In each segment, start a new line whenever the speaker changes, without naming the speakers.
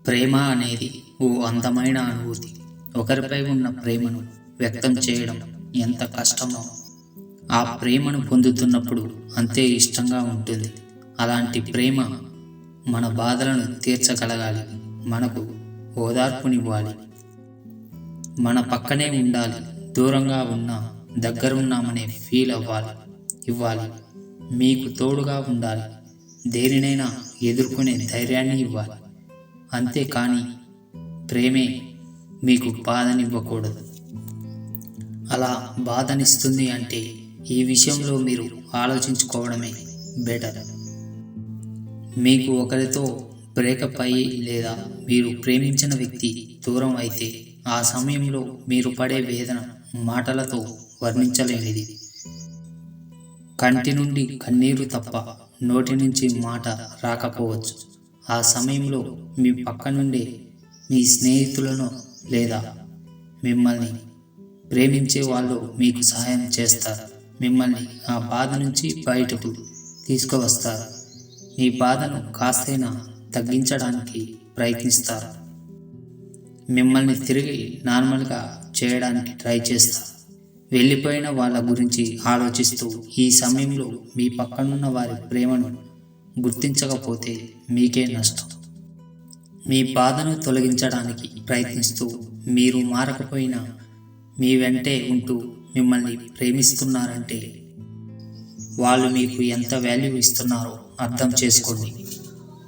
ప్రేమ అనేది ఓ అందమైన అనుభూతి. ఒకరిపై ఉన్న ప్రేమను వ్యక్తం చేయడం ఎంత కష్టమో, ఆ ప్రేమను పొందుతున్నప్పుడు అంతే ఇష్టంగా ఉంటుంది. అలాంటి ప్రేమ మన బాధలను తీర్చగలగాలి, మనకు ఓదార్పునివ్వాలి, మన పక్కనే ఉండాలి. దూరంగా ఉన్నా దగ్గరున్నామనే ఫీల్ ఇవ్వాలి. మీకు తోడుగా ఉండాలి, దేనినైనా ఎదుర్కొనే ధైర్యాన్ని ఇవ్వాలి. అంతేకాని ప్రేమే మీకు బాధనివ్వకూడదు. అలా బాధనిస్తుంది అంటే ఈ విషయంలో మీరు ఆలోచించుకోవడమే బెటర్. మీకు ఒకరితో బ్రేకప్ అయ్యి లేదా మీరు ప్రేమించిన వ్యక్తి దూరం అయితే ఆ సమయంలో మీరు పడే వేదన మాటలతో వర్ణించలేనిది. కంటి నుండి కన్నీరు తప్ప నోటి నుంచి మాట రాకపోవచ్చు. ఆ సమయంలో మీ పక్క నుండే మీ స్నేహితులను లేదా మిమ్మల్ని ప్రేమించే వాళ్ళు మీకు సహాయం చేస్తారు. మిమ్మల్ని ఆ బాధ నుంచి బయటకు తీసుకువస్తారు. మీ బాధను కాస్తైనా తగ్గించడానికి ప్రయత్నిస్తారు. మిమ్మల్ని తిరిగి నార్మల్గా చేయడానికి ట్రై చేస్తారు. వెళ్ళిపోయిన వాళ్ళ గురించి ఆలోచిస్తూ ఈ సమయంలో మీ పక్కనున్న వారి ప్రేమను గుర్తించకపోతే మీకే నష్టం. మీ బాధను తొలగించడానికి ప్రయత్నిస్తూ మీరు మారకపోయినా మీ వెంటే ఉంటూ మిమ్మల్ని ప్రేమిస్తున్నారంటే వాళ్ళు మీకు ఎంత వాల్యూ ఇస్తున్నారో అర్థం చేసుకోండి.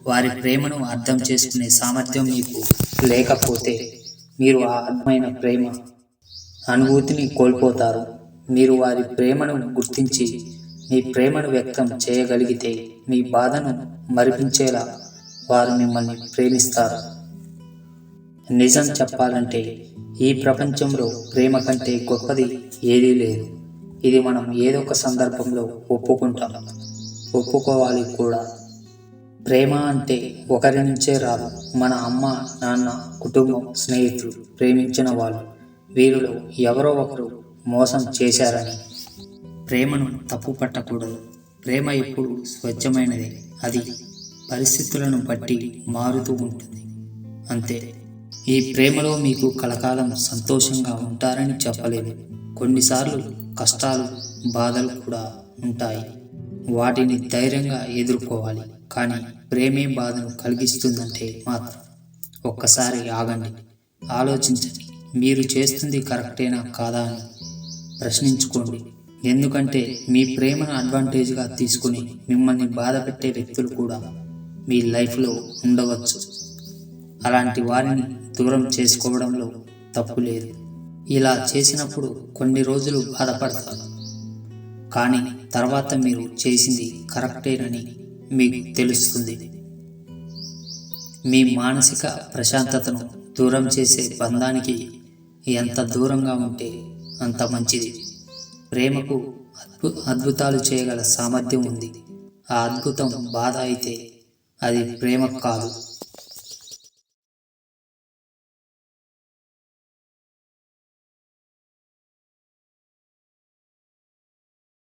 వారి ప్రేమను అర్థం చేసుకునే సామర్థ్యం మీకు లేకపోతే మీరు ఆ అద్భుతమైన ప్రేమ అనుభూతిని కోల్పోతారు. మీరు వారి ప్రేమను గుర్తించి మీ ప్రేమను వ్యక్తం చేయగలిగితే మీ బాధను మరిపించేలా వారు మిమ్మల్ని ప్రేమిస్తారు. నిజం చెప్పాలంటే ఈ ప్రపంచంలో ప్రేమ కంటే గొప్పది ఏదీ లేదు. ఇది మనం ఏదో ఒక సందర్భంలో ఒప్పుకోవాలి కూడా. ప్రేమ అంటే ఒకరి నుంచే రాదు. మన అమ్మ, నాన్న, కుటుంబం, స్నేహితులు, ప్రేమించిన వాళ్ళు, వీరిలో ఎవరో ఒకరు మోసం చేశారని ప్రేమను తప్పు పట్టకూడదు. ప్రేమ ఎప్పుడు స్వచ్ఛమైనదే. అది పరిస్థితులను బట్టి మారుతూ ఉంటుంది, అంతే. ఈ ప్రేమలో మీకు కలకాలం సంతోషంగా ఉంటారని చెప్పలేము. కొన్నిసార్లు కష్టాలు, బాధలు కూడా ఉంటాయి. వాటిని ధైర్యంగా ఎదుర్కోవాలి. కానీ ప్రేమే బాధను కలిగిస్తుందంటే మాత్రం ఒక్కసారి ఆగండి, ఆలోచించండి. మీరు చేస్తుంది కరెక్టేనా కాదా అని ప్రశ్నించుకోండి. ఎందుకంటే మీ ప్రేమను అడ్వాంటేజ్గా తీసుకుని మిమ్మల్ని బాధ పెట్టే వ్యక్తులు కూడా మీ లైఫ్లో ఉండవచ్చు. అలాంటి వారిని దూరం చేసుకోవడంలో తప్పు లేదు. ఇలా చేసినప్పుడు కొన్ని రోజులు బాధపడతారు, కానీ తర్వాత మీరు చేసింది కరెక్టేనని మీకు తెలుస్తుంది. మీ మానసిక ప్రశాంతతను దూరం చేసే బంధానికి ఎంత దూరంగా ఉంటే అంత మంచిది. ప్రేమకు అద్భుతాలు చేయగల సామర్థ్యం ఉంది. ఆ అద్భుతం బాధ అయితే అది ప్రేమ కాదు.